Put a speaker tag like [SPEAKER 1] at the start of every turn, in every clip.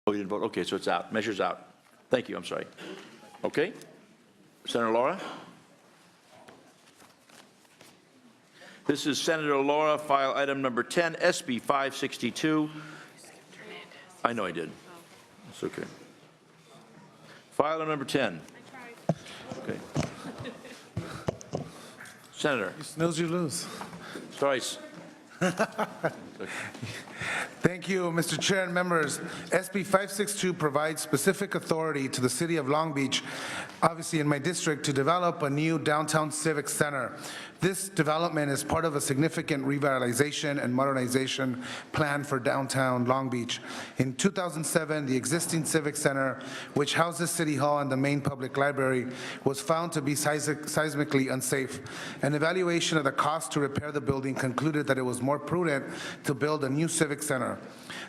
[SPEAKER 1] Oh, you didn't vote? Okay, so it's out. Measure's out. Thank you, I'm sorry. Okay. Senator Laura? This is Senator Laura, file item number 10, SB 562. I know I did. It's okay. File item number 10. Okay. Senator.
[SPEAKER 2] You snooze, you lose.
[SPEAKER 1] Stoice.
[SPEAKER 2] Thank you, Mr. Chair and members. SB 562 provides specific authority to the City of Long Beach, obviously in my district, to develop a new downtown civic center. This development is part of a significant revitalization and modernization plan for downtown Long Beach. In 2007, the existing civic center, which houses City Hall and the main public library, was found to be seismically unsafe. An evaluation of the cost to repair the building concluded that it was more prudent to build a new civic center.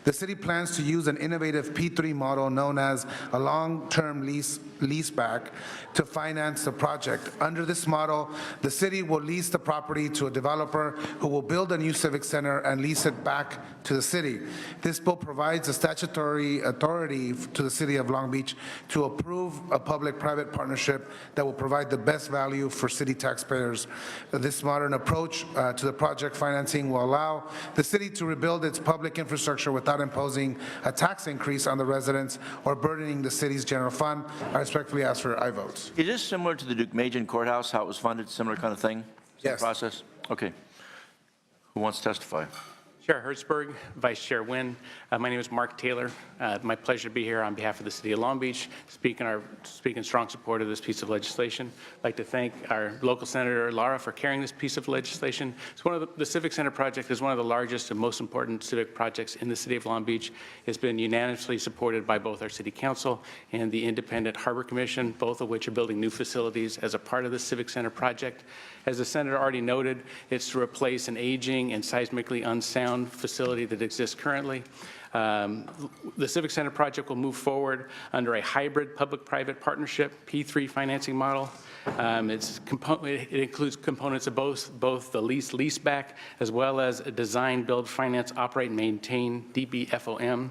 [SPEAKER 2] The city plans to use an innovative P3 model known as a long-term leaseback to finance the project. Under this model, the city will lease the property to a developer who will build a new civic center and lease it back to the city. This bill provides a statutory authority to the City of Long Beach to approve a public-private partnership that will provide the best value for city taxpayers. This modern approach to the project financing will allow the city to rebuild its public infrastructure without imposing a tax increase on the residents or burdening the city's general fund. I respectfully ask for aye votes.
[SPEAKER 1] Is this similar to the Duke-Majan Courthouse, how it was funded, similar kind of thing?
[SPEAKER 2] Yes.
[SPEAKER 1] Process? Okay. Who wants to testify?
[SPEAKER 3] Chair Hertzberg, Vice Chair Nguyen. My name is Mark Taylor. My pleasure to be here on behalf of the City of Long Beach, speak in strong support of this piece of legislation. I'd like to thank our local Senator Lara for carrying this piece of legislation. It's one of the Civic Center project is one of the largest and most important civic projects in the City of Long Beach. It's been unanimously supported by both our City Council and the Independent Harbor Commission, both of which are building new facilities as a part of the Civic Center project. As the Senator already noted, it's to replace an aging and seismically unsound facility that exists currently. The Civic Center project will move forward under a hybrid public-private partnership P3 financing model. It includes components of both the leaseback as well as a design, build, finance, operate, and maintain DBFOM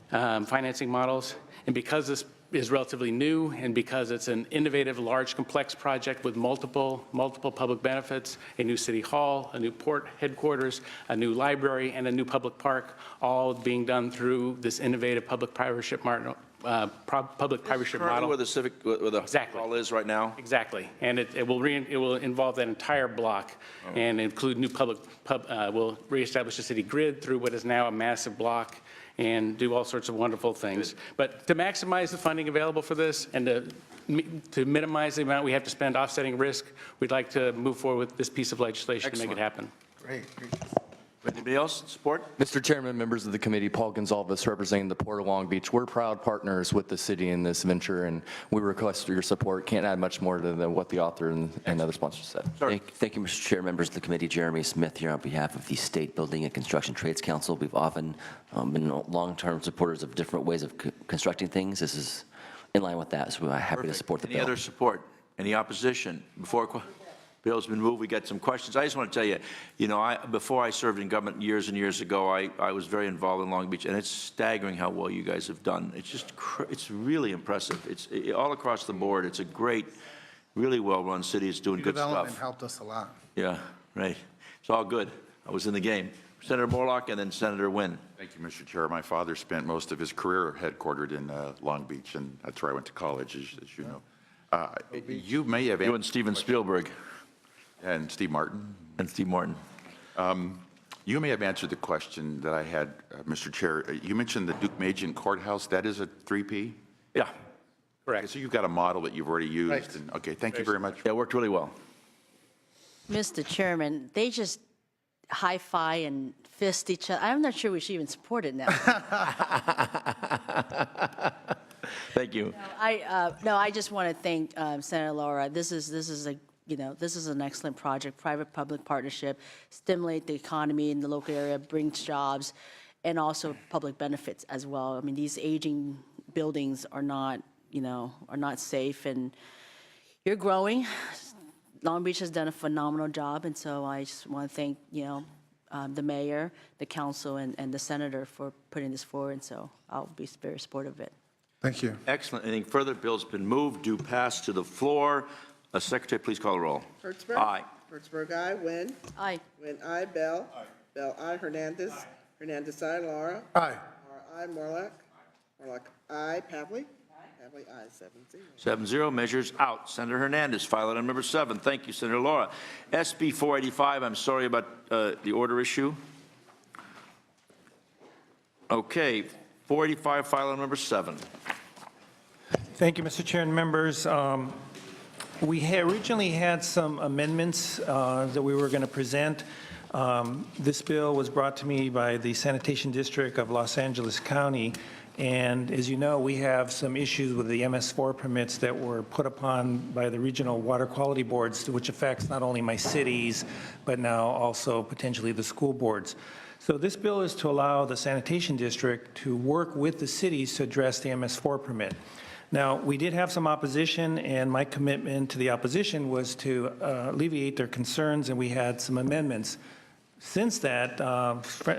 [SPEAKER 3] financing models. And because this is relatively new, and because it's an innovative, large, complex project with multiple public benefits, a new city hall, a new port headquarters, a new library, and a new public park, all being done through this innovative public-private model.
[SPEAKER 1] Where the civic, where the
[SPEAKER 3] Exactly.
[SPEAKER 1] hall is right now?
[SPEAKER 3] Exactly, and it will involve that entire block and include new will reestablish the city grid through what is now a massive block and do all sorts of wonderful things. But to maximize the funding available for this and to minimize the amount we have to spend offsetting risk, we'd like to move forward with this piece of legislation to make it happen.
[SPEAKER 2] Great.
[SPEAKER 1] Anybody else support?
[SPEAKER 4] Mr. Chairman, members of the committee, Paul Gonzalez representing the Port of Long Beach. We're proud partners with the city in this venture, and we request your support. Can't add much more to what the author and other sponsors said.
[SPEAKER 5] Thank you, Mr. Chair, members of the committee. Jeremy Smith here on behalf of the State Building and Construction Trades Council. We've often been long-term supporters of different ways of constructing things. This is in line with that, so we're happy to support the bill.
[SPEAKER 1] Any other support? Any opposition? Before bill's been moved, we got some questions. I just want to tell you, before I served in government years and years ago, I was very involved in Long Beach, and it's staggering how well you guys have done. It's just, it's really impressive. It's all across the board. It's a great, really well-run city. It's doing good stuff.
[SPEAKER 2] Development helped us a lot.
[SPEAKER 1] Yeah, right. It's all good. I was in the game. Senator Morlock and then Senator Nguyen.
[SPEAKER 6] Thank you, Mr. Chair. My father spent most of his career headquartered in Long Beach, and that's where I went to college, as you know. You may have...
[SPEAKER 1] You and Steven Spielberg.
[SPEAKER 6] And Steve Martin.
[SPEAKER 1] And Steve Martin.
[SPEAKER 6] You may have answered the question that I had, Mr. Chair. You mentioned the Duke-Majan Courthouse. That is a 3P?
[SPEAKER 1] Yeah.
[SPEAKER 3] Correct.
[SPEAKER 6] So you've got a model that you've already used.
[SPEAKER 2] Right.
[SPEAKER 6] And, okay, thank you very much.
[SPEAKER 1] Yeah, it worked really well.
[SPEAKER 7] Mr. Chairman, they just high-five and fist each other. I'm not sure we should even support it now.
[SPEAKER 1] Thank you.
[SPEAKER 7] I just want to thank Senator Laura. This is an excellent project, private-public partnership, stimulate the economy in the local area, brings jobs, and also public benefits as well. I mean, these aging buildings are not safe, and you're growing. Long Beach has done a phenomenal job, and so I just want to thank, the mayor, the council, and the senator for putting this forward, and so I'll be very supportive of it.
[SPEAKER 2] Thank you.
[SPEAKER 1] Excellent. Anything further? Bill's been moved, due pass to the floor. Secretary, please call the roll.
[SPEAKER 8] Hertzberg?
[SPEAKER 1] Aye.
[SPEAKER 8] Hertzberg, aye. Wynn?
[SPEAKER 7] Aye.
[SPEAKER 8] Wynn, aye. Bell? Bell, aye. Hernandez? Hernandez, aye. Laura?
[SPEAKER 2] Aye.
[SPEAKER 8] Laura, aye. Morlock? Morlock, aye. Pavley? Pavley, aye. 7-0.
[SPEAKER 1] 7-0, measures out. Senator Hernandez, file item number 7. Thank you, Senator Laura. SB 485, I'm sorry about the order issue. Okay, 485, file item number 7.
[SPEAKER 9] Thank you, Mr. Chair and members. We originally had some amendments that we were going to present. This bill was brought to me by the Sanitation District of Los Angeles County, and as you know, we have some issues with the MS4 permits that were put upon by the regional water quality boards, which affects not only my cities, but now also potentially the school boards. So this bill is to allow the Sanitation District to work with the cities to address the MS4 permit. Now, we did have some opposition, and my commitment to the opposition was to alleviate their concerns, and we had some amendments. Since that,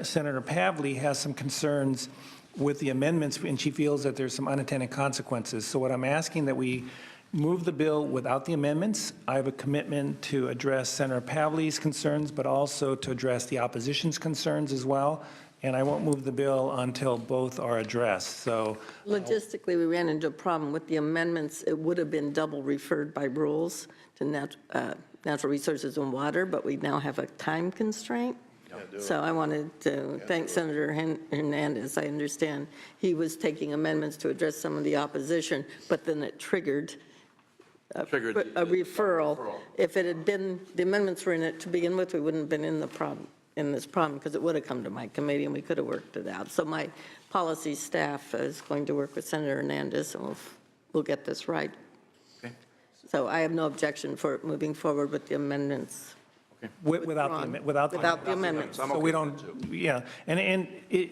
[SPEAKER 9] Senator Pavley has some concerns with the amendments, and she feels that there's some unintended consequences. So what I'm asking that we move the bill without the amendments. I have a commitment to address Senator Pavley's concerns, but also to address the opposition's concerns as well. And I won't move the bill until both are addressed. So
[SPEAKER 10] Logistically, we ran into a problem with the amendments. It would have been double referred by rules to natural resources and water, but we now have a time constraint. So I wanted to thank Senator Hernandez. I understand he was taking amendments to address some of the opposition, but then it triggered a referral. If it had been, the amendments were in it to begin with, we wouldn't have been in this problem, because it would have come to my committee and we could have worked it out. So my policy staff is going to work with Senator Hernandez, and we'll get this right.
[SPEAKER 1] Okay.
[SPEAKER 10] So I have no objection for moving forward with the amendments.
[SPEAKER 9] without the
[SPEAKER 10] amendments.
[SPEAKER 9] So we don't, yeah.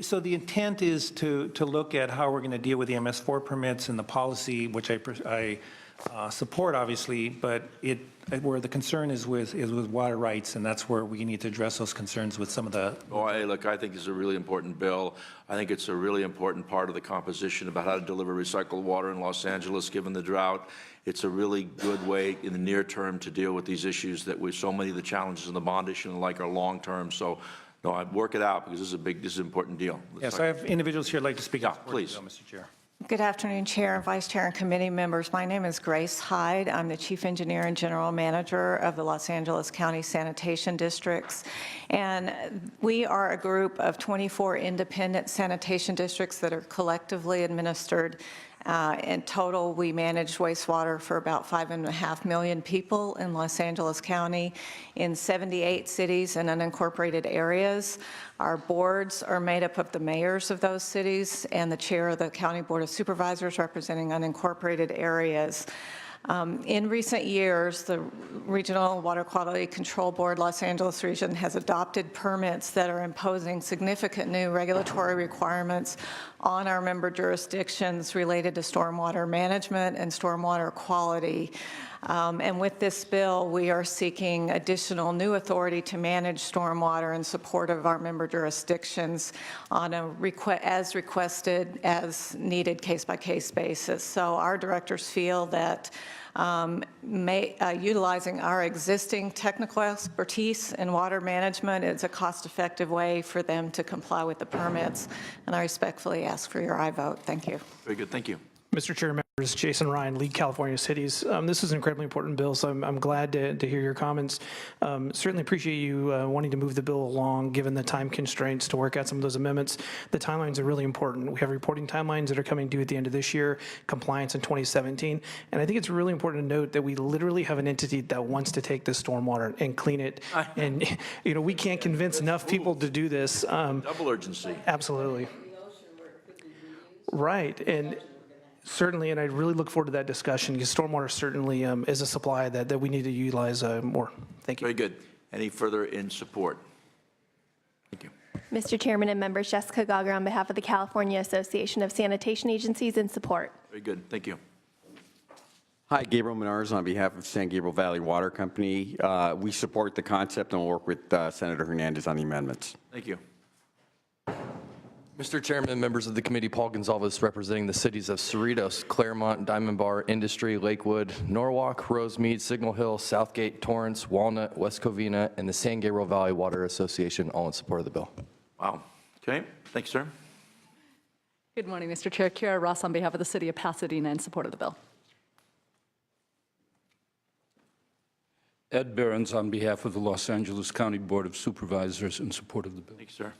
[SPEAKER 9] So the intent is to look at how we're going to deal with the MS4 permits and the policy, which I support, obviously, but where the concern is with water rights, and that's where we need to address those concerns with some of the.
[SPEAKER 1] Oh, hey, look, I think it's a really important bill. I think it's a really important part of the composition about how to deliver recycled water in Los Angeles, given the drought. It's a really good way in the near term to deal with these issues that so many of the challenges in the bond issue and like are long term. So, no, I'd work it out because this is an important deal.
[SPEAKER 9] Yes, I have individuals here who'd like to speak.
[SPEAKER 1] Yeah,
[SPEAKER 9] in support of the
[SPEAKER 1] please.
[SPEAKER 9] bill, Mr. Chair.
[SPEAKER 11] Good afternoon, Chair, Vice Chair, and committee members. My name is Grace Hyde. I'm the Chief Engineer and General Manager of the Los Angeles County Sanitation Districts. And we are a group of 24 independent sanitation districts that are collectively administered. In total, we manage wastewater for about 5.5 million people in Los Angeles County in 78 cities and unincorporated areas. Our boards are made up of the mayors of those cities and the chair of the County Board of Supervisors representing unincorporated areas. In recent years, the Regional Water Quality Control Board Los Angeles region has adopted permits that are imposing significant new regulatory requirements on our member jurisdictions related to stormwater management and stormwater quality. And with this bill, we are seeking additional new authority to manage stormwater in support of our member jurisdictions on a as requested, as needed, case-by-case basis. So our directors feel that utilizing our existing technical expertise in water management is a cost-effective way for them to comply with the permits, and I respectfully ask for your aye vote. Thank you.
[SPEAKER 1] Very good. Thank you.
[SPEAKER 12] Mr. Chair, members, Jason Ryan, Lead California Cities. This is an incredibly important bill, so I'm glad to hear your comments. Certainly appreciate you wanting to move the bill along, given the time constraints to work out some of those amendments. The timelines are really important. We have reporting timelines that are coming due at the end of this year, compliance in 2017, and I think it's really important to note that we literally have an entity that wants to take this stormwater and clean it, and we can't convince enough people to do this.
[SPEAKER 1] Double urgency.
[SPEAKER 12] Absolutely. Right, and certainly, and I really look forward to that discussion, because stormwater certainly is a supply that we need to utilize more. Thank you.
[SPEAKER 1] Very good. Any further in support? Thank you.
[SPEAKER 13] Mr. Chairman and members, Jessica Gauger on behalf of the California Association of Sanitation Agencies in support.
[SPEAKER 1] Very good. Thank you.
[SPEAKER 14] Hi, Gabriel Menars on behalf of San Gabriel Valley Water Company. We support the concept and will work with Senator Hernandez on the amendments.
[SPEAKER 1] Thank you.
[SPEAKER 4] Mr. Chairman, members of the committee, Paul Gonzalez representing the cities of Cerritos, Claremont, Diamond Bar, Industry, Lakewood, Norwalk, Rosemead, Signal Hill, Southgate, Torrance, Walnut, West Covina, and the San Gabriel Valley Water Association, all in support of the bill.
[SPEAKER 1] Wow. Okay, thank you, sir.
[SPEAKER 15] Good morning, Mr. Chair. Kira Ross on behalf of the City of Pasadena in support of the bill.
[SPEAKER 16] Ed Behrens on behalf of the Los Angeles County Board of Supervisors in support of the bill.
[SPEAKER 1] Thank you, sir.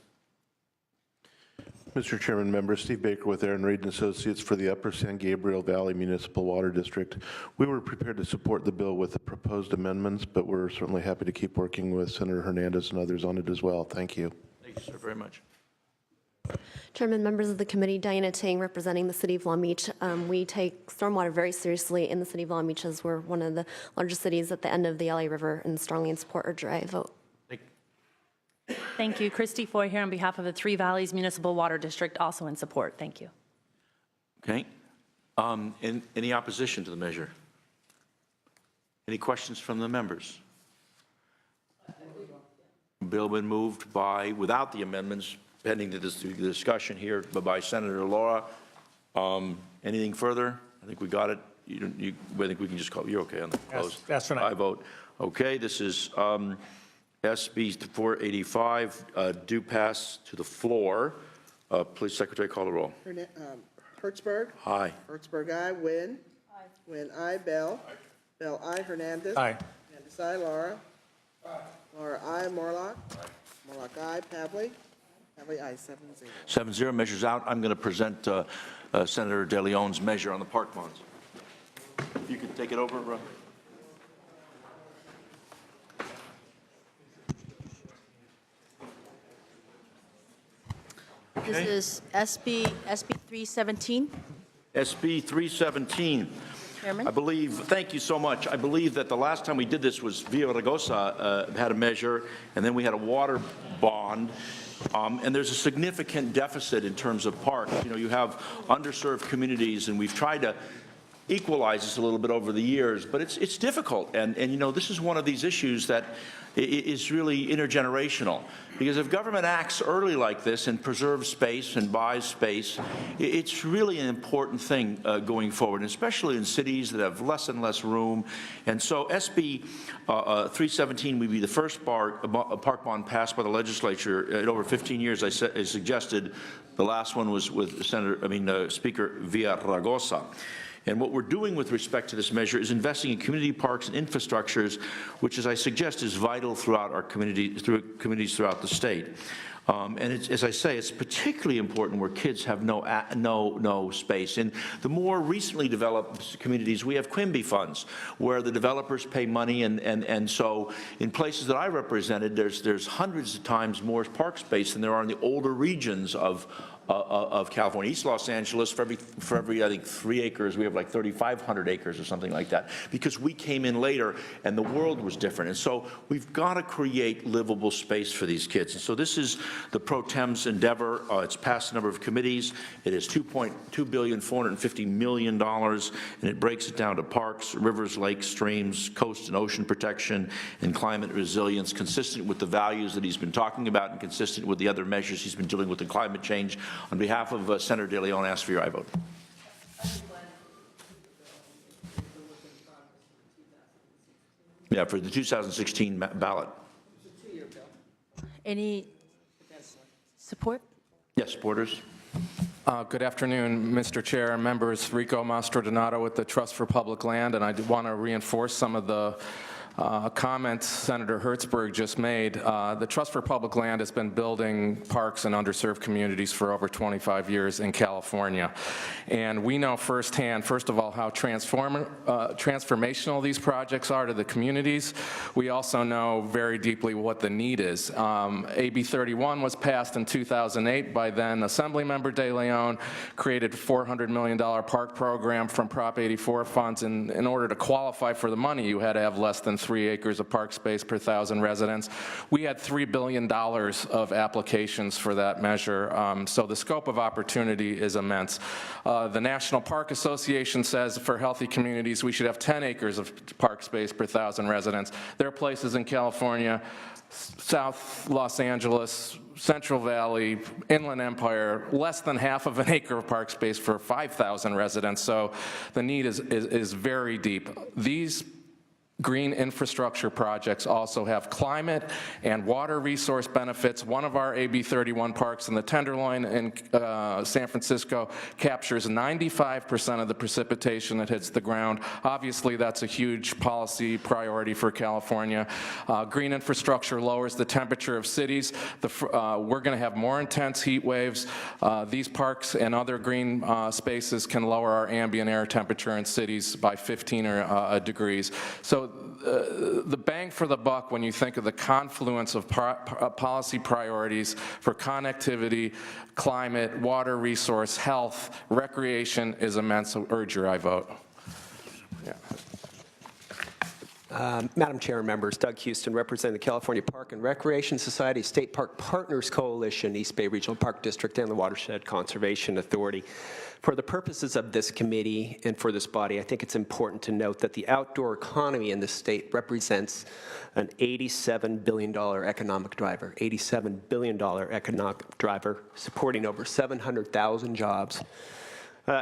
[SPEAKER 17] Mr. Chairman, members, Steve Baker with Aaron Reed and Associates for the Upper San Gabriel Valley Municipal Water District. We were prepared to support the bill with the proposed amendments, but we're certainly happy to keep working with Senator Hernandez and others on it as well. Thank you.
[SPEAKER 1] Thank you, sir, very much.
[SPEAKER 13] Chairman, members of the committee, Diana Tang representing the City of Long Beach. We take stormwater very seriously in the City of Long Beach as we're one of the largest cities at the end of the LA River and strongly in support or dry vote.
[SPEAKER 18] Thank you. Christy Foy here on behalf of the Three Valleys Municipal Water District, also in support. Thank you.
[SPEAKER 1] Okay. Any opposition to the measure? Any questions from the members? Bill been moved by, without the amendments, pending the discussion here, but by Senator Laura. Anything further? I think we got it. I think we can just call. You're okay on the close.
[SPEAKER 9] That's right.
[SPEAKER 1] I vote. Okay. This is SB 485, due pass to the floor. Please, Secretary, call the roll.
[SPEAKER 8] Hertzberg.
[SPEAKER 1] Aye.
[SPEAKER 8] Hertzberg, aye. Wynn. Aye. Wynn, aye. Bell. Bell, aye. Hernandez.
[SPEAKER 9] Aye.
[SPEAKER 8] Hernandez, aye. Laura. Aye. Laura, aye. Morlock. Aye. Morlock, aye. Pavley. Pavley, aye. 7-0.
[SPEAKER 1] 7-0. Measures out. I'm going to present Senator De Leon's measure on the park bonds. If you could take it over, Rob.
[SPEAKER 7] This is SB 317.
[SPEAKER 1] SB 317.
[SPEAKER 7] Chairman.
[SPEAKER 1] I believe, thank you so much. I believe that the last time we did this was Villaraigosa had a measure, and then we had a water bond. And there's a significant deficit in terms of parks. You know, you have underserved communities, and we've tried to equalize this a little bit over the years, but it's difficult. And you know, this is one of these issues that is really intergenerational, because if government acts early like this and preserves space and buys space, it's really an important thing going forward, especially in cities that have less and less room. And so SB 317 would be the first park bond passed by the legislature in over 15 years. I suggested the last one was with Speaker Villaraigosa. And what we're doing with respect to this measure is investing in community parks and infrastructures, which, as I suggest, is vital throughout our communities throughout the state. And as I say, it's particularly important where kids have no space. In the more recently developed communities, we have Quimby funds, where the developers pay money, and so in places that I represented, there's hundreds of times more park space than there are in the older regions of California. East Los Angeles, for every I think 3 acres, we have like 3,500 acres or something like that, because we came in later and the world was different. And so we've got to create livable space for these kids. And so this is the Pro Tem's endeavor. It's passed a number of committees. It is $2.450 billion, and it breaks it down to parks, rivers, lakes, streams, coast and ocean protection, and climate resilience, consistent with the values that he's been talking about and consistent with the other measures he's been dealing with in climate change. On behalf of Senator De Leon, I ask for your aye vote. Yeah, for the 2016 ballot.
[SPEAKER 7] Any support?
[SPEAKER 1] Yes, supporters.
[SPEAKER 19] Good afternoon, Mr. Chair and members. Rico Mastrodonato with the Trust for Public Land, and I want to reinforce some of the comments Senator Hertzberg just made. The Trust for Public Land has been building parks in underserved communities for over 25 years in California. And we know firsthand, first of all, how transformational these projects are to the communities. We also know very deeply what the need is. AB 31 was passed in 2008 by then Assemblymember De Leon, created a $400 million park program from Prop 84 funds. In order to qualify for the money, you had to have less than 3 acres of park space per 1,000 residents. We had $3 billion of applications for that measure, so the scope of opportunity is immense. The National Park Association says for healthy communities, we should have 10 acres of park space per 1,000 residents. There are places in California, South Los Angeles, Central Valley, Inland Empire, less than half of an acre of park space for 5,000 residents, so the need is very deep. These green infrastructure projects also have climate and water resource benefits. One of our AB 31 parks in the Tenderloin in San Francisco captures 95% of the precipitation that hits the ground. Obviously, that's a huge policy priority for California. Green infrastructure lowers the temperature of cities. We're going to have more intense heat waves. These parks and other green spaces can lower our ambient air temperature in cities by 15 degrees. So the bang for the buck when you think of the confluence of policy priorities for connectivity, climate, water resource, health, recreation is immense. So urge your I vote. Yeah.
[SPEAKER 20] Madam Chair and members, Doug Houston, representing the California Park and Recreation Society, State Park Partners Coalition, East Bay Regional Park District, and the Watershed Conservation Authority. For the purposes of this committee and for this body, I think it's important to note that the outdoor economy in the state represents an $87 billion economic driver, $87 billion economic driver, supporting over 700,000 jobs.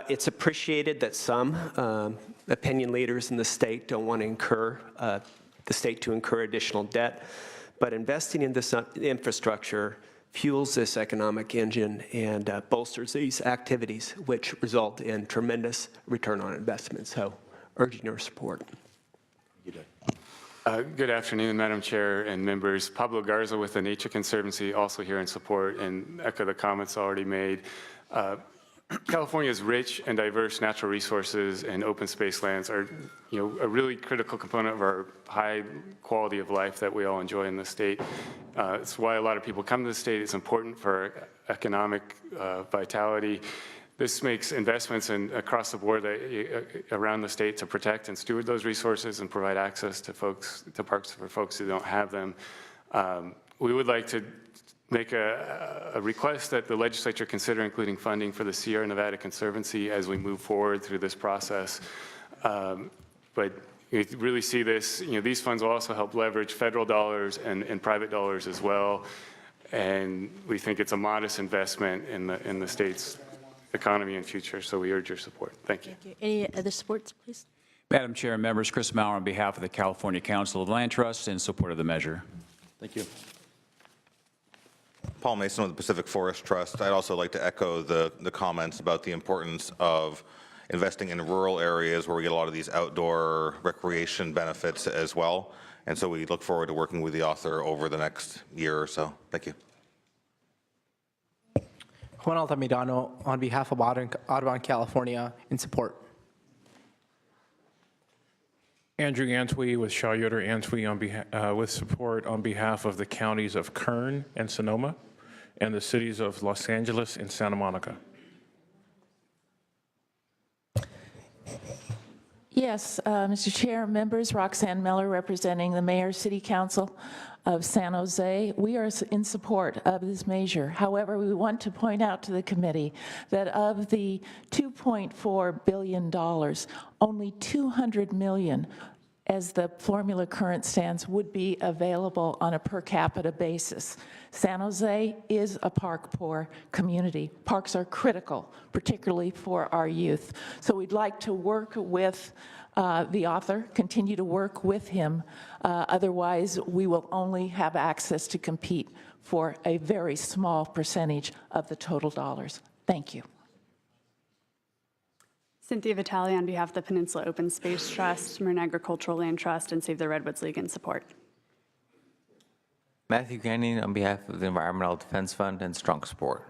[SPEAKER 20] It's appreciated that some opinion leaders in the state don't want to incur, the state to incur additional debt, but investing in this infrastructure fuels this economic engine and bolsters these activities, which result in tremendous return on investment. So, urging your support.
[SPEAKER 21] Good afternoon, Madam Chair and members. Pablo Garza with the Nature Conservancy, also here in support, and echo the comments already made. California's rich and diverse natural resources and open space lands are, a really critical component of our high quality of life that we all enjoy in the state. It's why a lot of people come to the state. It's important for economic vitality. This makes investments across the board around the state to protect and steward those resources and provide access to parks for folks who don't have them. We would like to make a request that the legislature consider including funding for the Sierra Nevada Conservancy as we move forward through this process. But you really see this, these funds will also help leverage federal dollars and private dollars as well. And we think it's a modest investment in the state's economy and future, so we urge your support. Thank you.
[SPEAKER 7] Thank you. Any other supports, please?
[SPEAKER 22] Madam Chair and members, Chris Maurer on behalf of the California Council of Land Trusts in support of the measure.
[SPEAKER 1] Thank you.
[SPEAKER 23] Paul Mason with the Pacific Forest Trust. I'd also like to echo the comments about the importance of investing in rural areas where we get a lot of these outdoor recreation benefits as well. And so we look forward to working with the author over the next year or so. Thank you.
[SPEAKER 24] Juan Altamirano on behalf of Audubon, California, in support.
[SPEAKER 25] Andrew Antwi with Shaw Yoder Antwi with support on behalf of the counties of Kern and Sonoma and the cities of Los Angeles and Santa Monica.
[SPEAKER 26] Yes, Mr. Chair, members, Roxanne Miller representing the Mayor City Council of San Jose. We are in support of this measure. However, we want to point out to the committee that of the $2.4 billion, only $200 million, as the formula current stands, would be available on a per capita basis. San Jose is a park-poor community. Parks are critical, particularly for our youth. So we'd like to work with the author, continue to work with him. Otherwise, we will only have access to compete for a very small percentage of the total dollars. Thank you.
[SPEAKER 27] Cynthia Vitale on behalf of the Peninsula Open Space Trust, Marin Agricultural Land Trust, and Save the Redwoods League in support.
[SPEAKER 28] Matthew Ganning on behalf of the Environmental Defense Fund and strong support.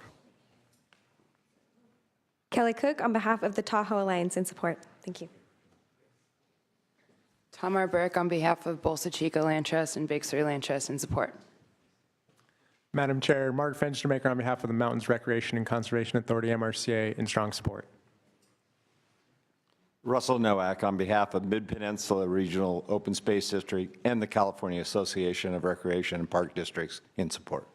[SPEAKER 29] Kelly Cook on behalf of the Tahoe Alliance in support. Thank you.
[SPEAKER 30] Tamar Burke on behalf of Bolsa Chica Land Trust and Big Sur Land Trust in support.
[SPEAKER 31] Madam Chair, Mark Fenstermaker on behalf of the Mountains Recreation and Conservation Authority, MRCA, in strong support.
[SPEAKER 2] Russell Nowak on behalf of Mid-Peninsula Regional Open Space District and the California Association of Recreation and Park Districts in support.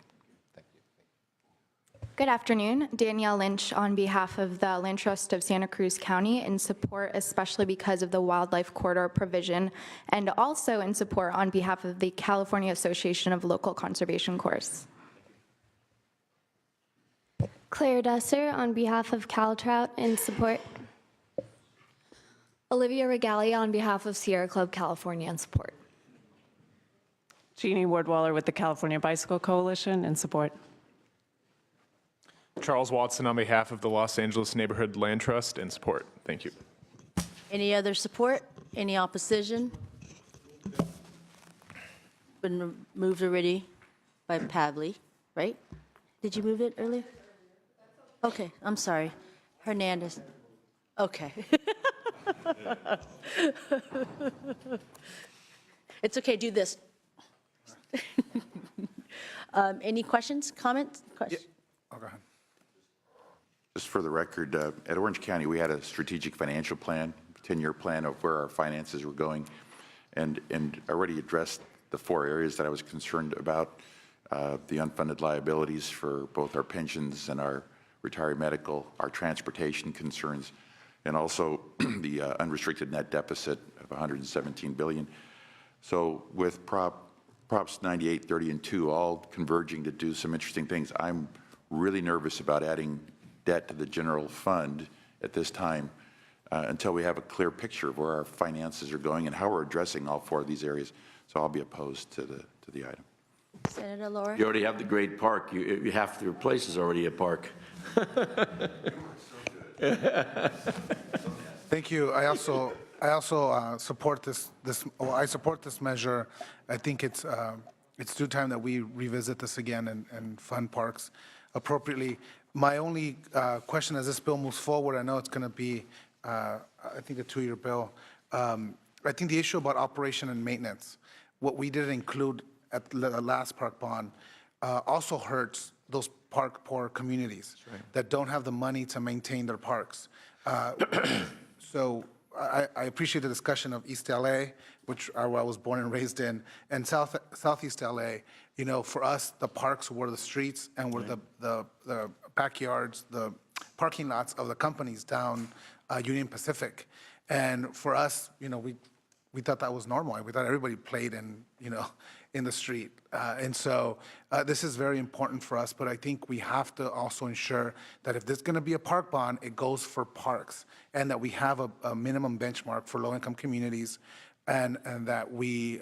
[SPEAKER 3] Good afternoon. Danielle Lynch on behalf of the Land Trust of Santa Cruz County in support, especially because of the wildlife corridor provision, and also in support on behalf of the California Association of Local Conservation Corps.
[SPEAKER 4] Claire Dusser on behalf of CalTrout in support.
[SPEAKER 13] Olivia Regalia on behalf of Sierra Club California in support.
[SPEAKER 5] Jeannie Wardwaller with the California Bicycle Coalition in support.
[SPEAKER 25] Charles Watson on behalf of the Los Angeles Neighborhood Land Trust in support. Thank you.
[SPEAKER 7] Any other support? Any opposition? Been moved already by Pavley, right? Did you move it earlier? Okay, I'm sorry. Hernandez. Okay. It's okay, do this. Any questions, comments? Questions?
[SPEAKER 6] Oh, go ahead. Just for the record, at Orange County, we had a strategic financial plan, 10-year plan of where our finances were going, and already addressed the 4 areas that I was concerned about, the unfunded liabilities for both our pensions and our retiree medical, our transportation concerns, and also the unrestricted net deficit of $117 billion. So with Props 98, 30, and 2 all converging to do some interesting things, I'm really nervous about adding debt to the general fund at this time until we have a clear picture of where our finances are going and how we're addressing all 4 of these areas. So I'll be opposed to the item.
[SPEAKER 7] Senator Laura?
[SPEAKER 1] You already have the great park. Half your place is already a park.
[SPEAKER 6] Thank you. I also support I support this measure. I think it's due time that we revisit this again and fund parks appropriately. My only question as this bill moves forward, I know it's going to be, I think, a 2-year bill. I think the issue about operation and maintenance, what we didn't include at the last park bond, also hurts those park poor communities that don't have the money to maintain their parks. So I appreciate the discussion of East LA, which I was born and raised in, and Southeast LA. You know, for us, the parks were the streets and were the backyards, the parking lots of the companies down Union Pacific. And for us, you know, we thought that was normal. We thought everybody played in the street. And so this is very important for us, but I think we have to also ensure that if there's going to be a park bond, it goes for parks, and that we have a minimum benchmark for low-income communities, and that we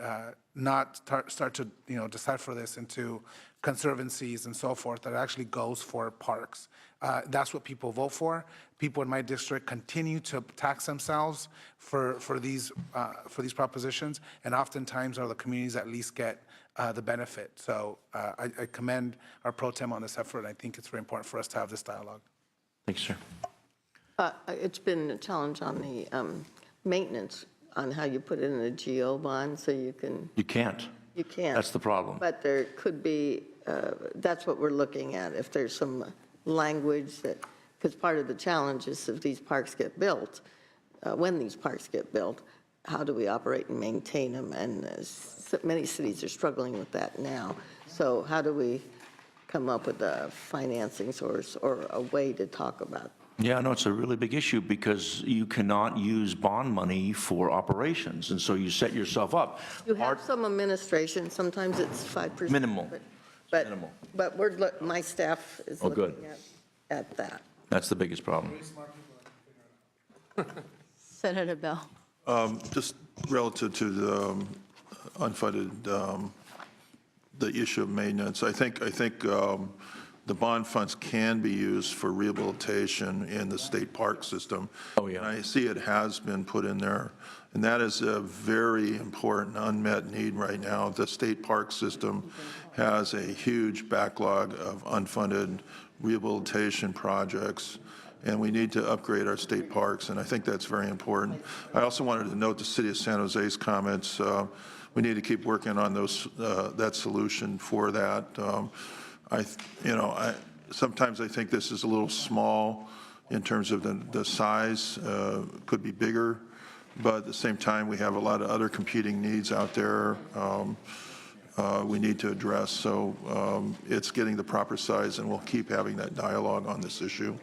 [SPEAKER 6] not start to decipher this into conservancies and so forth, that actually goes for parks. That's what people vote for. People in my district continue to tax themselves for these propositions, and oftentimes are the communities that least get the benefit. So I commend our pro tem on this effort, and I think it's very important for us to have this dialogue.
[SPEAKER 1] Thanks, sir.
[SPEAKER 10] It's been a challenge on the maintenance, on how you put it in a GO bond, so you can.
[SPEAKER 1] You can't.
[SPEAKER 10] You can't.
[SPEAKER 1] That's the problem.
[SPEAKER 10] But there could be, that's what we're looking at, if there's some language that, because part of the challenge is if these parks get built, when these parks get built, how do we operate and maintain them? And many cities are struggling with that now. So how do we come up with a financing source or a way to talk about?
[SPEAKER 1] Yeah, no, it's a really big issue because you cannot use bond money for operations, and so you set yourself up.
[SPEAKER 10] You have some administration, sometimes it's 5%.
[SPEAKER 1] Minimal.
[SPEAKER 10] But my staff is looking at that.
[SPEAKER 1] That's the biggest problem.
[SPEAKER 7] Senator Bell.
[SPEAKER 11] Just relative to the unfunded, the issue of maintenance, I think the bond funds can be used for rehabilitation in the state park system.
[SPEAKER 1] Oh, yeah.
[SPEAKER 11] And I see it has been put in there. And that is a very important unmet need right now. The state park system has a huge backlog of unfunded rehabilitation projects, and we need to upgrade our state parks, and I think that's very important. I also wanted to note the City of San Jose's comments. We need to keep working on those that solution for that. Sometimes I think this is a little small in terms of the size, could be bigger, but at the same time, we have a lot of other competing needs out there we need to address. So it's getting the proper size, and we'll keep having that dialogue on this issue.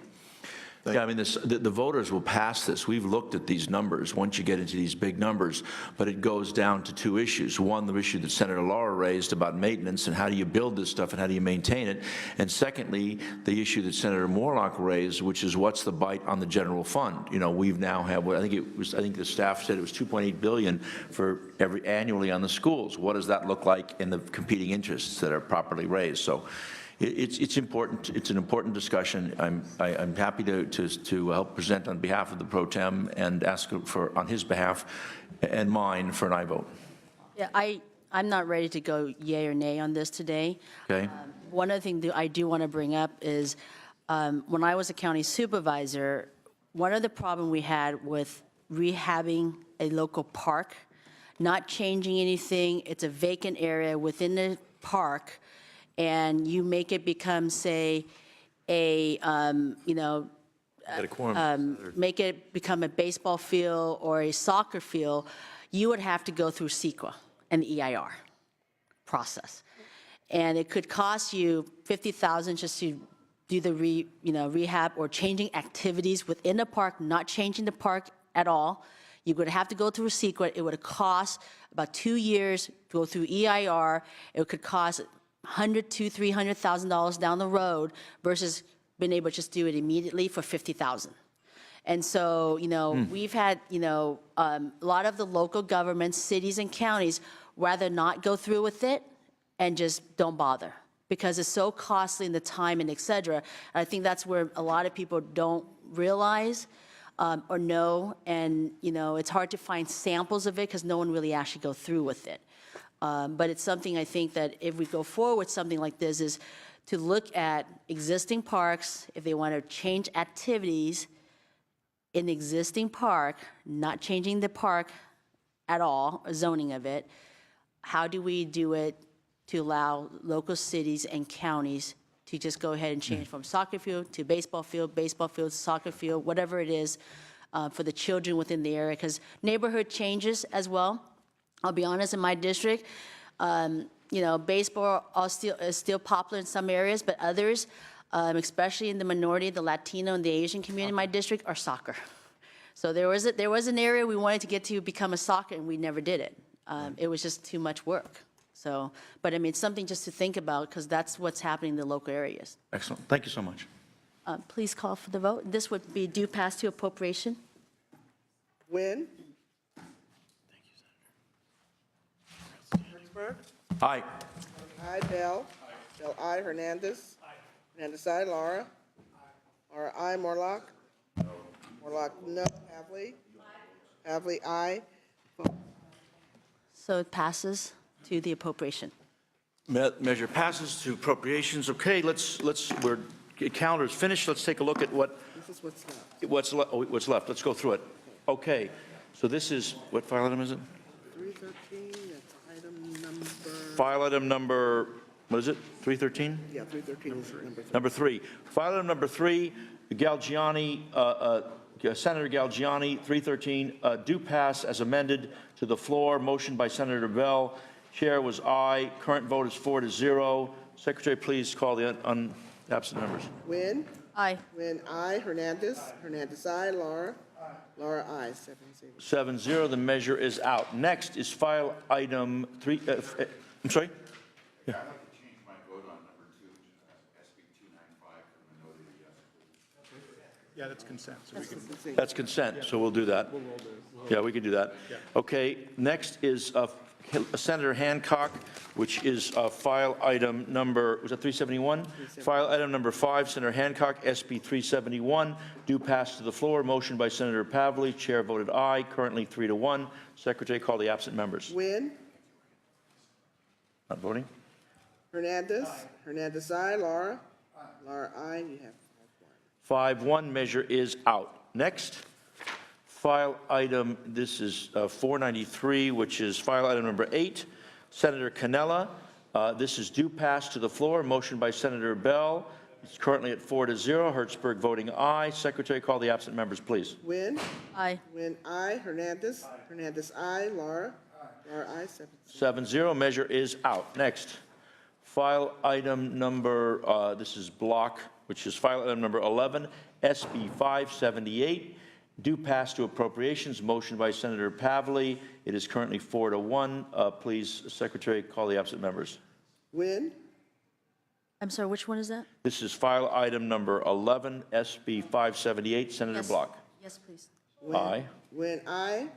[SPEAKER 1] Yeah, I mean, the voters will pass this. We've looked at these numbers, once you get into these big numbers, but it goes down to two issues. One, the issue that Senator Laura raised about maintenance and how do you build this stuff and how do you maintain it? And secondly, the issue that Senator Morlock raised, which is what's the bite on the general fund? You know, we've now had, I think the staff said it was $2.8 billion for annually on the schools. What does that look like in the competing interests that are properly raised? So it's important. It's an important discussion. I'm happy to help present on behalf of the pro tem and ask for on his behalf and mine for an aye vote.
[SPEAKER 7] Yeah, I'm not ready to go yay or nay on this today.
[SPEAKER 1] Okay.
[SPEAKER 7] One of the things that I do want to bring up is when I was a county supervisor, one of the problems we had with rehabbing a local park, not changing anything, it's a vacant area within the park, and you make it become, say, make it become a baseball field or a soccer field, you would have to go through CEQA and the EIR process. And it could cost you $50,000 just to do the rehab or changing activities within the park, not changing the park at all. You would have to go through CEQA. It would cost about 2 years to go through EIR. It could cost $100,000 to $300,000 down the road versus being able to just do it immediately for $50,000. And so, we've had, a lot of the local governments, cities and counties, rather not go through with it and just don't bother because it's so costly in the time and et cetera. And I think that's where a lot of people don't realize or know, and, it's hard to find samples of it because no one really actually go through with it. But it's something I think that if we go forward with something like this is to look at existing parks, if they want to change activities in the existing park, not changing the park at all, or zoning of it, how do we do it to allow local cities and counties to just go ahead and change from soccer field to baseball field, soccer field, whatever it is for the children within the area, because neighborhood changes as well. I'll be honest, in my district, baseball is still popular in some areas, but others, especially in the minority, the Latino and the Asian community in my district, are soccer. So there was an area we wanted to get to become a soccer, and we never did it. It was just too much work. So, but I mean, it's something just to think about because that's what's happening in the local areas.
[SPEAKER 1] Excellent. Thank you so much.
[SPEAKER 7] Please call for the vote. This would be due pass to appropriation.
[SPEAKER 8] Wynn?
[SPEAKER 1] Aye.
[SPEAKER 8] Aye, Bell. Bell, aye. Hernandez. Hernandez, aye. Laura. Laura, aye. Morlock. Morlock, no. Havley. Havley, aye.
[SPEAKER 7] So it passes to the appropriation.
[SPEAKER 1] Measure passes to appropriations. Okay, calendar's finished. Let's take a look at
[SPEAKER 8] This is what's left.
[SPEAKER 1] what's left. Let's go through it. Okay, so this is, what file item is it?
[SPEAKER 8] 313, that's item number...
[SPEAKER 1] File item number, what is it, 313?
[SPEAKER 8] Yeah, 313 is number 3.
[SPEAKER 1] Number 3. File item number 3, Galgiani, Senator Galgiani, 313, due pass as amended to the floor. Motion by Senator Bell. Chair was aye. Current vote is 4-0. Secretary, please call the absent members.
[SPEAKER 8] Wynn?
[SPEAKER 7] Aye.
[SPEAKER 8] Wynn, aye. Hernandez? Hernandez, aye. Laura? Laura, aye. 7-0.
[SPEAKER 1] 7-0. The measure is out. Next is file item 3. I'm sorry? Yeah.
[SPEAKER 9] I'd like to change my vote on number 2, which is SB 295 from minority to yes.
[SPEAKER 31] Yeah, that's consent. So we can.
[SPEAKER 1] That's consent, so we'll do that. Yeah, we can do that. Okay, next is Senator Hancock, which is file item number, was that 371? File item number 5, Senator Hancock, SB 371, due pass to the floor. Motion by Senator Pavley. Chair voted aye, currently 3-1. Secretary, call the absent members.
[SPEAKER 8] Wynn?
[SPEAKER 1] Not voting?
[SPEAKER 8] Hernandez? Hernandez, aye. Laura? Laura, aye. You have
[SPEAKER 1] 5-1. Measure is out. Next, file item, this is 493, which is file item number 8, Senator Cannella. This is due pass to the floor. Motion by Senator Bell, It's currently at 4-0. Hertzberg voting aye. Secretary, call the absent members, please.
[SPEAKER 8] Nguyen.
[SPEAKER 7] Aye.
[SPEAKER 8] Nguyen, aye. Hernandez. Hernandez, aye. Laura. Laura, aye.
[SPEAKER 1] 7-0, measure is out. Next, file item number, this is block, which is file item number 11, SB 578, due pass to appropriations, motion by Senator Pavley. It is currently 4-1. Please, Secretary, call the absent members.
[SPEAKER 8] Nguyen.
[SPEAKER 7] I'm sorry, which one is that?
[SPEAKER 1] This is file item number 11, SB 578, Senator
[SPEAKER 7] Yes.
[SPEAKER 1] Block.
[SPEAKER 7] Yes, please.
[SPEAKER 1] Aye.
[SPEAKER 8] Nguyen, aye.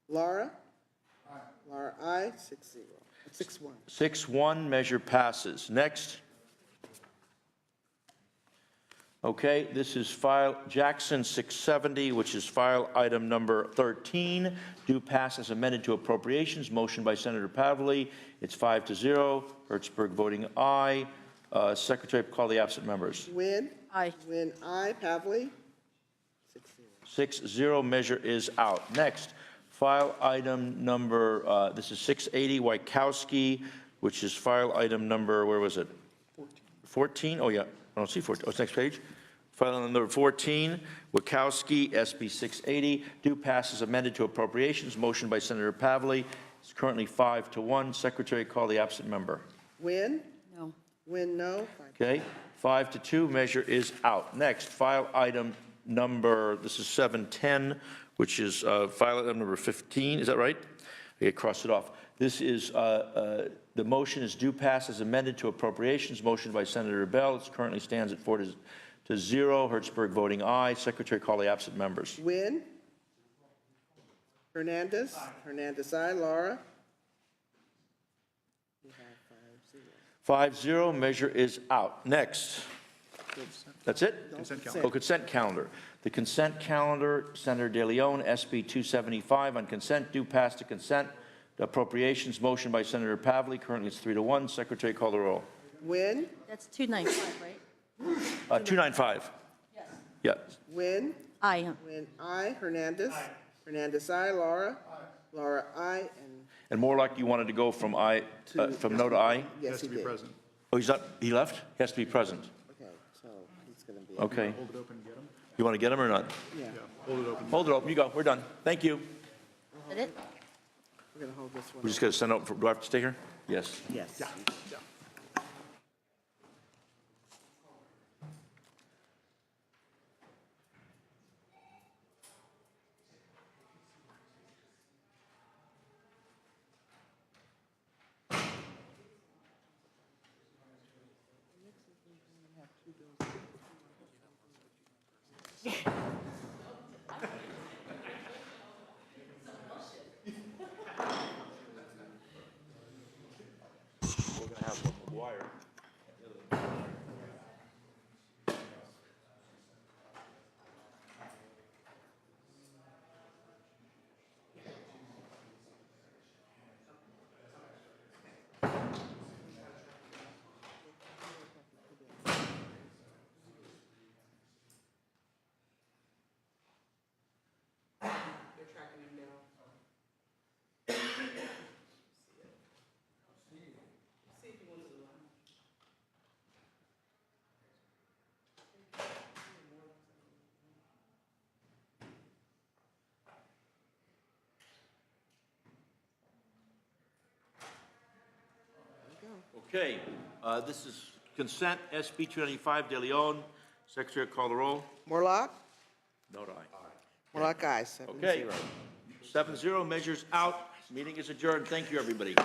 [SPEAKER 8] Laura. Laura, aye. 6-0. 6-1.
[SPEAKER 1] 6-1, measure passes. Next. Okay, this is file Jackson 670, which is file item number 13, due pass as amended to appropriations, motion by Senator Pavley. It's 5-0. Hertzberg voting aye. Secretary, call the absent members.
[SPEAKER 8] Nguyen.
[SPEAKER 7] Aye.
[SPEAKER 8] Nguyen, aye. Pavley. 6-0.
[SPEAKER 1] 6-0, measure is out. Next, file item number, this is 680, Wykowski, which is file item number, where was it? 14? Oh, yeah, I don't see 14. Oh, it's next page. File item number 14, Wykowski, SB 680, due pass is amended to appropriations, motion by Senator Pavley. It's currently 5-1. Secretary, call the absent member.
[SPEAKER 8] Nguyen.
[SPEAKER 7] No.
[SPEAKER 8] Nguyen, no.
[SPEAKER 1] Okay, 5-2, measure is out. Next, file item number, this is 710, which is file item number 15, is that right? Okay, cross it off. This is, the motion is due pass as amended to appropriations, motion by Senator Bell. It currently stands at 4-0. Hertzberg voting aye. Secretary, call the absent members.
[SPEAKER 8] Nguyen. Hernandez. Hernandez, aye. Laura.
[SPEAKER 1] 5-0, measure is out. Next. That's it?
[SPEAKER 8] Consent calendar.
[SPEAKER 1] Oh, consent calendar. The consent calendar, Senator De Leon, SB 275 on consent, due pass to consent. The appropriations, motion by Senator Pavley. Currently it's 3-1. Secretary, call the roll.
[SPEAKER 8] Nguyen.
[SPEAKER 7] That's 295, right?
[SPEAKER 1] 295.
[SPEAKER 7] Yes.
[SPEAKER 1] Yeah.
[SPEAKER 8] Nguyen.
[SPEAKER 7] Aye.
[SPEAKER 8] Nguyen, aye. Hernandez. Hernandez, aye. Laura. Laura, aye.
[SPEAKER 1] And Morlock, you wanted to go from aye, from no to aye?
[SPEAKER 8] Yes, he did.
[SPEAKER 1] Oh, he's not, he left? He has to be present.
[SPEAKER 8] Okay, so he's going to be.
[SPEAKER 1] Okay.
[SPEAKER 31] Hold it open and get them.
[SPEAKER 1] You want to get him or not?
[SPEAKER 8] Yeah.
[SPEAKER 31] Hold it open.
[SPEAKER 1] Hold it open. You go. We're done. Thank you.
[SPEAKER 7] Is that it?
[SPEAKER 8] We're going to hold this one.
[SPEAKER 1] We just got to send out, do I have to stay here? Yes.
[SPEAKER 8] Yes.
[SPEAKER 1] We're going to have McGuire. Okay, this is consent, SB 295, De Leon. Secretary, call the roll.
[SPEAKER 8] Morlock.
[SPEAKER 1] No to aye.
[SPEAKER 8] Morlock, aye. 7-0.
[SPEAKER 1] Okay, 7-0, measures out. Meeting is adjourned. Thank you, everybody.